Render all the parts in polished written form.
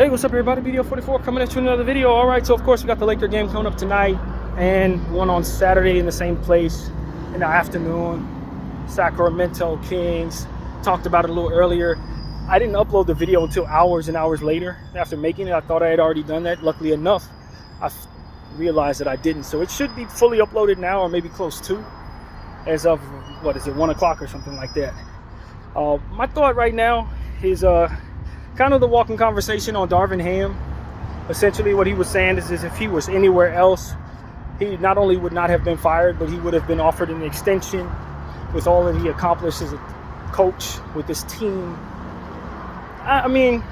Hey, what's up everybody? BDO 44 coming at you another video. All right, so of course we got the Laker game coming up tonight and one on Saturday in the same place in the afternoon. Sacramento Kings. Talked about it a little earlier. I didn't upload the video until hours and hours later after making it. I thought I had already done that. Luckily enough, I realized that I didn't. So it should be fully uploaded now, or maybe close to, as of, 1 o'clock or something like that. My thought right now is kind of the walking conversation on Darvin Ham. Essentially what he was saying is if he was anywhere else, he not only would not have been fired, but he would have been offered an extension with all that he accomplished as a coach with this team. I mean,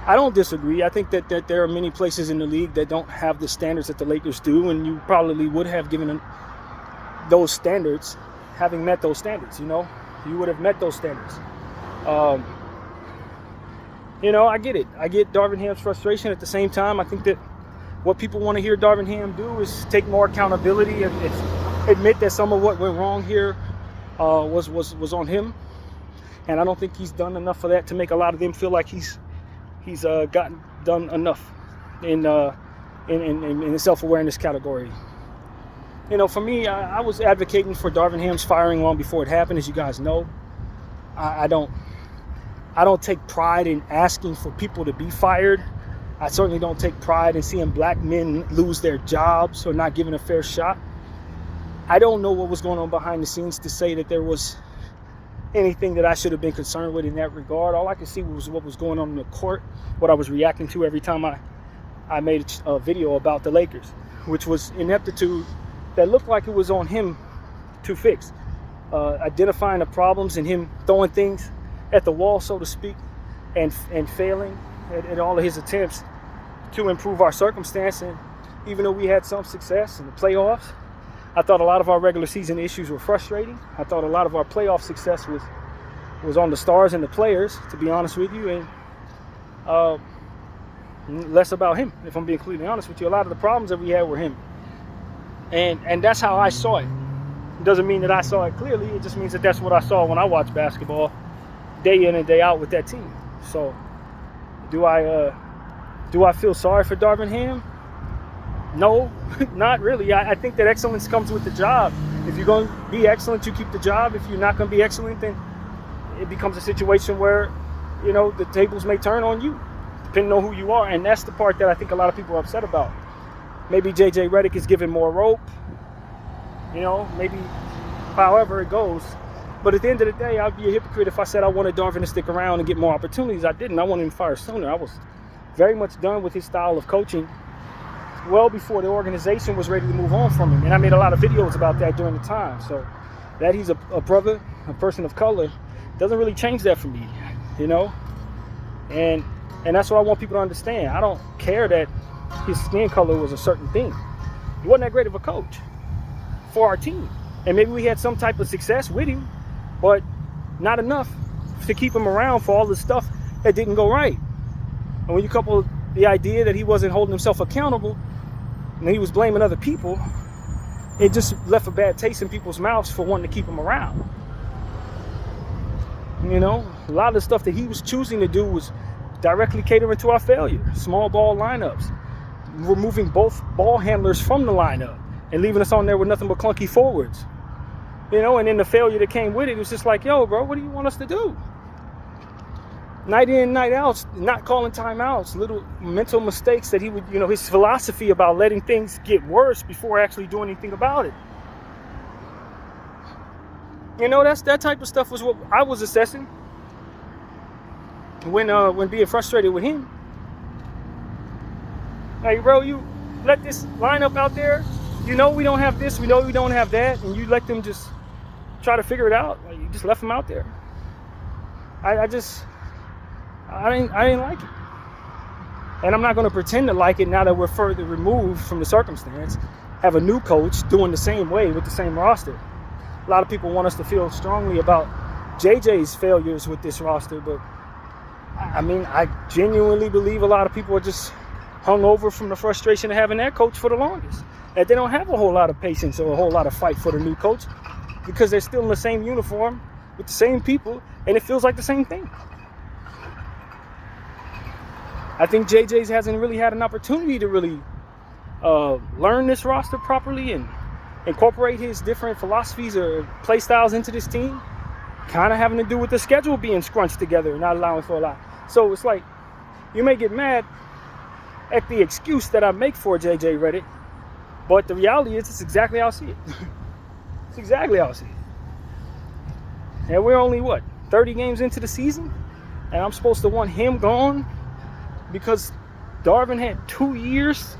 I don't disagree. I think that there are many places in the league that don't have the standards that the Lakers do, and you probably would have given them those standards, having met those standards, you know? You would have met those standards. You know, I get it. I get Darvin Ham's frustration. At the same time, I think that what people want to hear Darvin Ham do is take more accountability and admit that some of what went wrong here was on him. And I don't think he's done enough for that to make a lot of them feel like he's gotten done enough in the self-awareness category. You know, for me, I was advocating for Darvin Ham's firing long before it happened, as you guys know. I don't take pride in asking for people to be fired. I certainly don't take pride in seeing black men lose their jobs or not given a fair shot. I don't know what was going on behind the scenes to say that there was anything that I should have been concerned with in that regard. All I could see was what was going on in the court, what I was reacting to every time I made a video about the Lakers, which was ineptitude that looked like it was on him to fix. Identifying the problems and him throwing things at the wall, so to speak, and failing at all of his attempts to improve our circumstance. And even though we had some success in the playoffs, I thought a lot of our regular season issues were frustrating. I thought a lot of our playoff success was on the stars and the players, to be honest with you, and less about him, if I'm being completely honest with you. A lot of the problems that we had were him. And that's how I saw it. It doesn't mean that I saw it clearly. It just means that that's what I saw when I watched basketball day in and day out with that team. So do I feel sorry for Darvin Ham? No, not really. I think that excellence comes with the job. If you're going to be excellent, you keep the job. If you're not going to be excellent, then it becomes a situation where, you know, the tables may turn on you, depending on who you are. And that's the part that I think a lot of people are upset about. Maybe JJ Redick is given more rope, you know, maybe however it goes. But at the end of the day, I'd be a hypocrite if I said I wanted Darvin to stick around and get more opportunities. I didn't. I wanted him fired sooner. I was very much done with his style of coaching well before the organization was ready to move on from him. And I made a lot of videos about that during the time. So that he's a brother, a person of color, doesn't really change that for me, you know? And that's what I want people to understand. I don't care that his skin color was a certain thing. He wasn't that great of a coach for our team. And maybe we had some type of success with him, but not enough to keep him around for all the stuff that didn't go right. And when you couple the idea that he wasn't holding himself accountable and he was blaming other people, it just left a bad taste in people's mouths for wanting to keep him around. You know, a lot of the stuff that he was choosing to do was directly catering to our failure. Small ball lineups, removing both ball handlers from the lineup and leaving us on there with nothing but clunky forwards. You know, and then the failure that came with it was just like, yo, bro, what do you want us to do? Night in, night out, not calling timeouts, little mental mistakes that he would, you know, his philosophy about letting things get worse before actually doing anything about it. You know, that type of stuff was what I was assessing when being frustrated with him. Like, bro, you let this lineup out there. You know we don't have this, we know we don't have that, and you let them just try to figure it out. Like, you just left them out there. I didn't like it. And I'm not going to pretend to like it now that we're further removed from the circumstance. Have a new coach doing the same way with the same roster. A lot of people want us to feel strongly about JJ's failures with this roster, but I mean, I genuinely believe a lot of people are just hung over from the frustration of having that coach for the longest. That they don't have a whole lot of patience or a whole lot of fight for the new coach because they're still in the same uniform with the same people and it feels like the same thing. I think JJ's hasn't really had an opportunity to really learn this roster properly and incorporate his different philosophies or play styles into this team. Kind of having to do with the schedule being scrunched together and not allowing for a lot. So it's like, you may get mad at the excuse that I make for JJ Redick, but the reality is it's exactly how I see it. It's exactly how I see it. And we're only, 30 games into the season? And I'm supposed to want him gone because Darvin had 2 years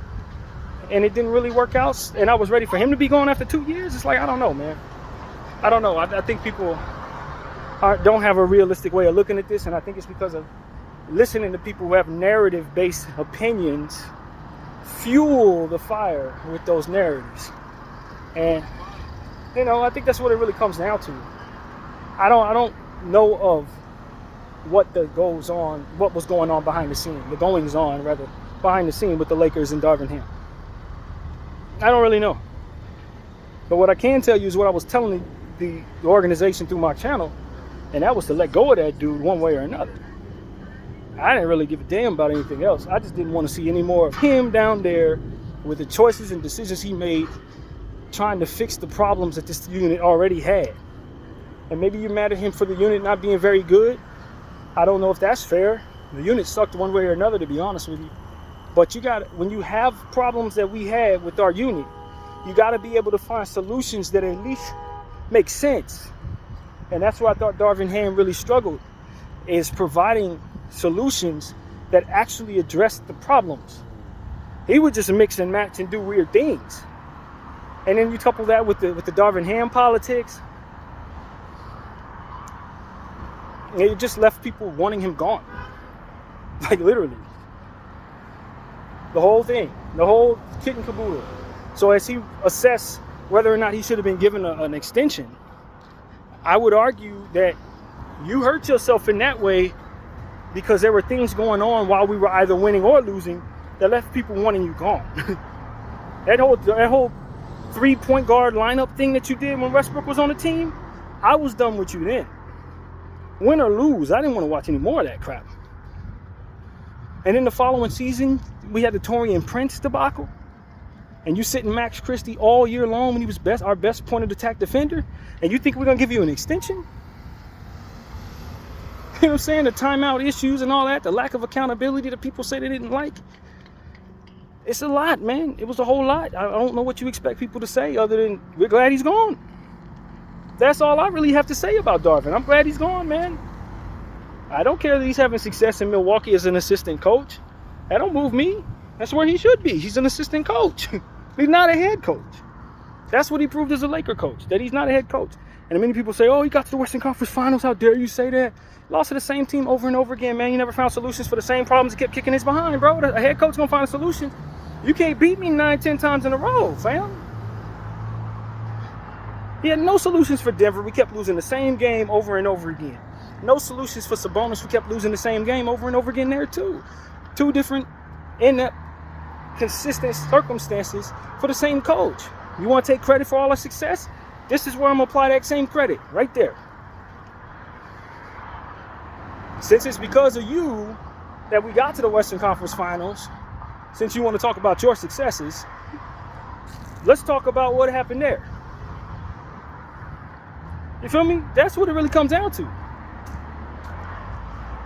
and it didn't really work out, and I was ready for him to be gone after 2 years? It's like, I don't know, man. I don't know. I think people don't have a realistic way of looking at this, and I think it's because of listening to people who have narrative-based opinions fuel the fire with those narratives. And, I think that's what it really comes down to. I don't know of what was going on behind the scene, the goings on, rather, behind the scene with the Lakers and Darvin Ham. I don't really know. But what I can tell you is what I was telling the organization through my channel, and that was to let go of that dude one way or another. I didn't really give a damn about anything else. I just didn't want to see any more of him down there with the choices and decisions he made trying to fix the problems that this unit already had. And maybe you're mad at him for the unit not being very good. I don't know if that's fair. The unit sucked one way or another, to be honest with you. But when you have problems that we had with our unit, you got to be able to find solutions that at least make sense. And that's where I thought Darvin Ham really struggled, is providing solutions that actually address the problems. He would just mix and match and do weird things. And then you couple that with the Darvin Ham politics, and it just left people wanting him gone. Like, literally. The whole thing. The whole kit and caboodle. So as he assessed whether or not he should have been given an extension, I would argue that you hurt yourself in that way because there were things going on while we were either winning or losing that left people wanting you gone. That whole 3-point guard lineup thing that you did when Westbrook was on the team, I was done with you then. Win or lose, I didn't want to watch any more of that crap. And then the following season, we had the Taurean Prince debacle. And you sitting Max Christie all year long when he was our best point of attack defender, and you think we're going to give you an extension? You know what I'm saying? The timeout issues and all that, the lack of accountability that people say they didn't like. It's a lot, man. It was a whole lot. I don't know what you expect people to say other than, we're glad he's gone. That's all I really have to say about Darvin. I'm glad he's gone, man. I don't care that he's having success in Milwaukee as an assistant coach. That don't move me. That's where he should be. He's an assistant coach. He's not a head coach. That's what he proved as a Laker coach, that he's not a head coach. And many people say, oh, he got to the Western Conference Finals. How dare you say that? Lost to the same team over and over again, man. You never found solutions for the same problems. He kept kicking his behind, bro. A head coach going to find a solution. You can't beat me 9-10 times in a row, fam. He had no solutions for Denver. We kept losing the same game over and over again. No solutions for Sabonis. We kept losing the same game over and over again there, too. Two different inept, consistent circumstances for the same coach. You want to take credit for all our success? This is where I'm going to apply that same credit, right there. Since it's because of you that we got to the Western Conference Finals, since you want to talk about your successes, let's talk about what happened there. You feel me? That's what it really comes down to.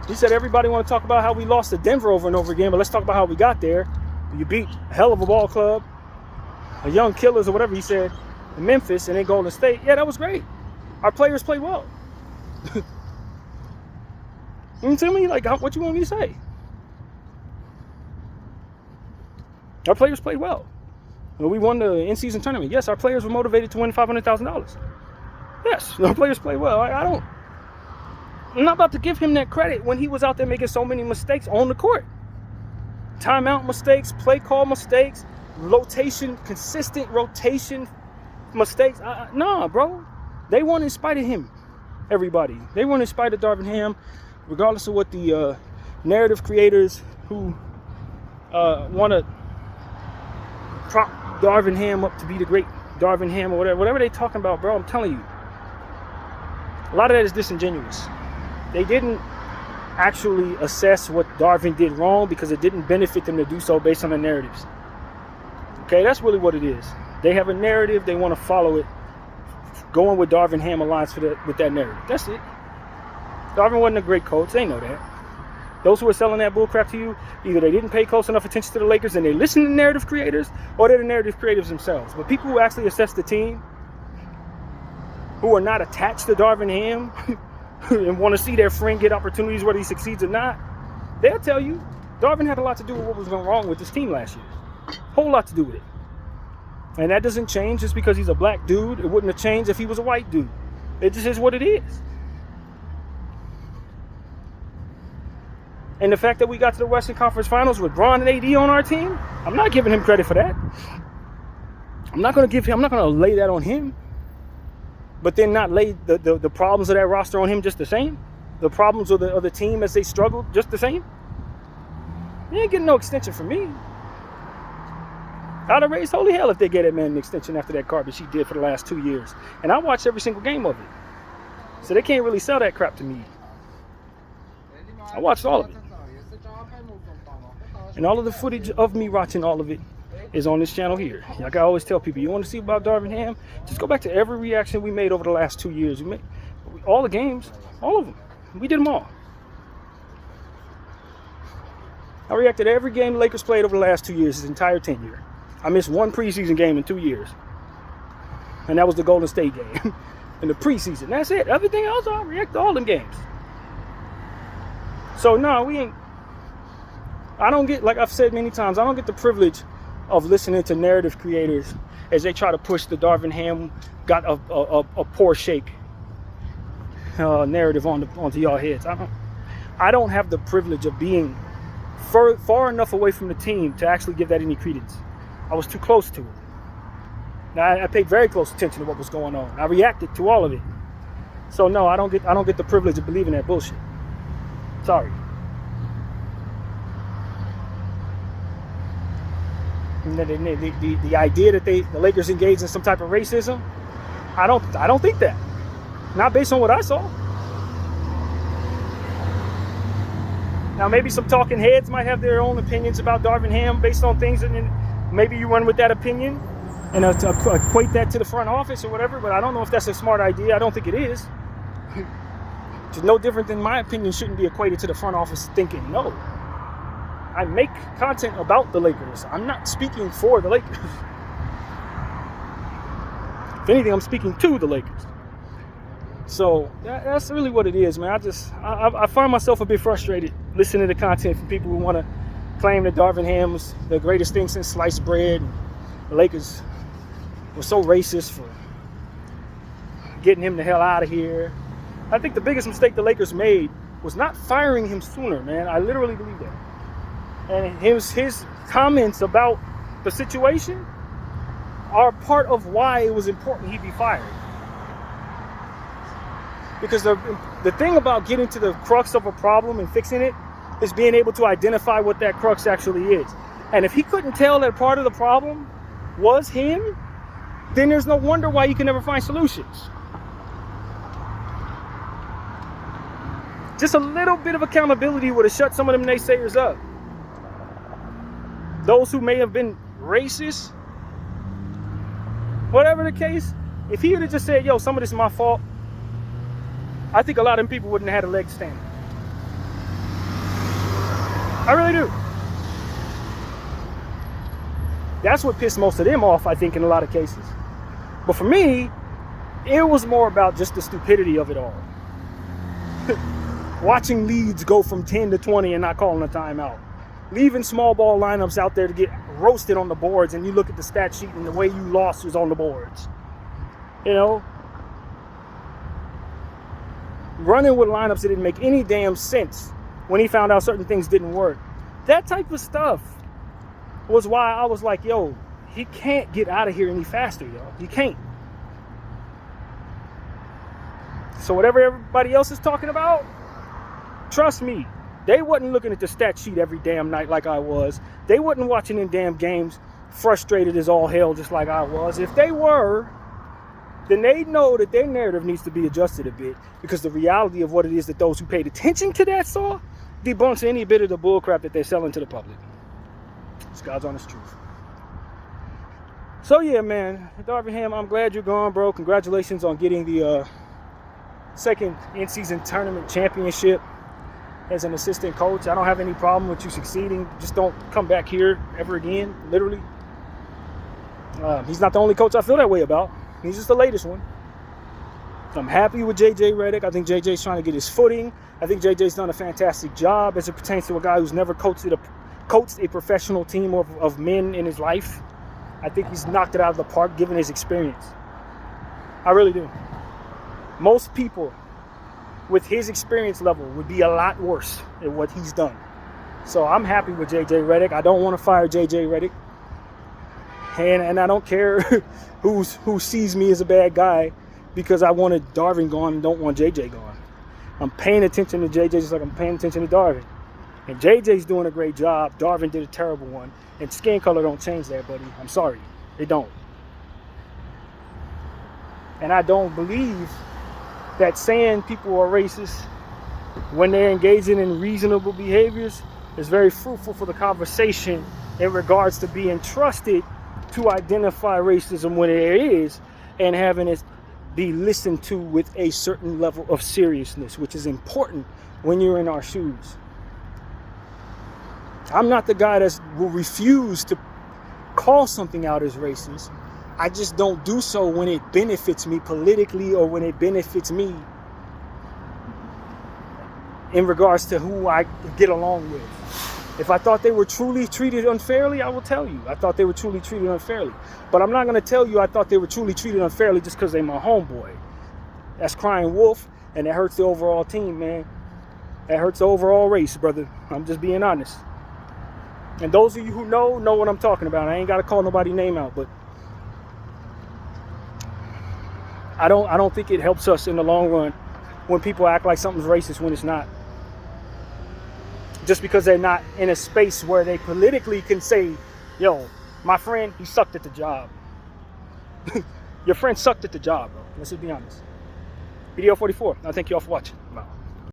He said everybody want to talk about how we lost to Denver over and over again, but let's talk about how we got there. You beat a hell of a ball club, a young killers or whatever he said, in Memphis and then Golden State. Yeah, that was great. Our players played well. You tell me, like, what you want me to say? Our players played well. When we won the in-season tournament, yes, our players were motivated to win $500,000. Yes, our players played well. I'm not about to give him that credit when he was out there making so many mistakes on the court. Timeout mistakes, play call mistakes, consistent rotation mistakes. Nah, bro. They won in spite of him, everybody. They won in spite of Darvin Ham, regardless of what the narrative creators who want to prop Darvin Ham up to be the great Darvin Ham or whatever they talking about, bro. I'm telling you. A lot of that is disingenuous. They didn't actually assess what Darvin did wrong because it didn't benefit them to do so based on the narratives. Okay, that's really what it is. They have a narrative, they want to follow it. Going with Darvin Ham aligns with that narrative. That's it. Darvin wasn't a great coach, they know that. Those who are selling that bullcrap to you, either they didn't pay close enough attention to the Lakers and they listen to narrative creators, or they're the narrative creators themselves. But people who actually assess the team, who are not attached to Darvin Ham and want to see their friend get opportunities whether he succeeds or not, they'll tell you Darvin had a lot to do with what was going wrong with this team last year. Whole lot to do with it. And that doesn't change just because he's a black dude. It wouldn't have changed if he was a white dude. It just is what it is. And the fact that we got to the Western Conference Finals with Bron and AD on our team, I'm not giving him credit for that. I'm not going to lay that on him. But then not lay the problems of that roster on him just the same. The problems of the team as they struggled just the same. He ain't getting no extension from me. I'd have raised holy hell if they gave that man an extension after that garbage he did for the last 2 years. And I watched every single game of it. So they can't really sell that crap to me. I watched all of it. And all of the footage of me watching all of it is on this channel here. Like I always tell people, you want to see about Darvin Ham? Just go back to every reaction we made over the last 2 years. We made all the games, all of them. We did them all. I reacted to every game the Lakers played over the last 2 years, his entire tenure. I missed one preseason game in 2 years. And that was the Golden State game. In the preseason. That's it. Everything else, I react to all them games. So, no, we ain't. I don't get, like I've said many times, I don't get the privilege of listening to narrative creators as they try to push the Darvin Ham got a poor shake narrative onto y'all heads. I don't have the privilege of being far enough away from the team to actually give that any credence. I was too close to it. Now, I paid very close attention to what was going on. I reacted to all of it. So no, I don't get the privilege of believing that bullshit. Sorry. And the idea that the Lakers engaged in some type of racism, I don't think that. Not based on what I saw. Now maybe some talking heads might have their own opinions about Darvin Ham based on things, and then maybe you run with that opinion and equate that to the front office or whatever, but I don't know if that's a smart idea. I don't think it is. It's no different than my opinion shouldn't be equated to the front office thinking. No. I make content about the Lakers. I'm not speaking for the Lakers. If anything, I'm speaking to the Lakers. So that's really what it is, man. I find myself a bit frustrated listening to content from people who want to claim that Darvin Ham was the greatest thing since sliced bread. And the Lakers were so racist for getting him the hell out of here. I think the biggest mistake the Lakers made was not firing him sooner, man. I literally believe that. And his comments about the situation are part of why it was important he be fired. Because the thing about getting to the crux of a problem and fixing it is being able to identify what that crux actually is. And if he couldn't tell that part of the problem was him, then there's no wonder why you can never find solutions. Just a little bit of accountability would have shut some of them naysayers up. Those who may have been racist, whatever the case, if he would have just said, yo, some of this is my fault, I think a lot of them people wouldn't have had a leg stand. I really do. That's what pissed most of them off, I think, in a lot of cases. But for me, it was more about just the stupidity of it all. Watching leads go from 10 to 20 and not calling a timeout. Leaving small ball lineups out there to get roasted on the boards, and you look at the stat sheet and the way you lost was on the boards. You know? Running with lineups that didn't make any damn sense when he found out certain things didn't work. That type of stuff was why I was like, yo, he can't get out of here any faster, yo. He can't. So whatever everybody else is talking about, trust me, they wasn't looking at the stat sheet every damn night like I was. They wasn't watching them damn games frustrated as all hell just like I was. If they were, then they know that their narrative needs to be adjusted a bit, because the reality of what it is that those who paid attention to that saw debunks any bit of the bullcrap that they're selling to the public. It's God's honest truth. So yeah, man, Darvin Ham, I'm glad you're gone, bro. Congratulations on getting the second in-season tournament championship as an assistant coach. I don't have any problem with you succeeding. Just don't come back here ever again, literally. He's not the only coach I feel that way about. He's just the latest one. I'm happy with J.J. Redick. I think J.J.'s trying to get his footing. I think J.J.'s done a fantastic job as it pertains to a guy who's never coached a professional team of men in his life. I think he's knocked it out of the park given his experience. I really do. Most people with his experience level would be a lot worse at what he's done. So I'm happy with J.J. Redick. I don't want to fire J.J. Redick. And I don't care who sees me as a bad guy because I wanted Darvin gone and don't want J.J. gone. I'm paying attention to J.J. just like I'm paying attention to Darvin. And J.J.'s doing a great job. Darvin did a terrible one. And skin color don't change that, buddy. I'm sorry. They don't. And I don't believe that saying people are racist when they're engaging in reasonable behaviors is very fruitful for the conversation in regards to being trusted to identify racism when there is and having it be listened to with a certain level of seriousness, which is important when you're in our shoes. I'm not the guy that will refuse to call something out as racist. I just don't do so when it benefits me politically or when it benefits me in regards to who I get along with. If I thought they were truly treated unfairly, I will tell you. I thought they were truly treated unfairly. But I'm not going to tell you I thought they were truly treated unfairly just because they're my homeboy. That's crying wolf, and that hurts the overall team, man. That hurts the overall race, brother. I'm just being honest. And those of you who know what I'm talking about. I ain't got to call nobody's name out, but I don't think it helps us in the long run when people act like something's racist when it's not. Just because they're not in a space where they politically can say, yo, my friend, he sucked at the job. Your friend sucked at the job, bro. Let's just be honest. Video 44. I thank you all for watching. I'm out.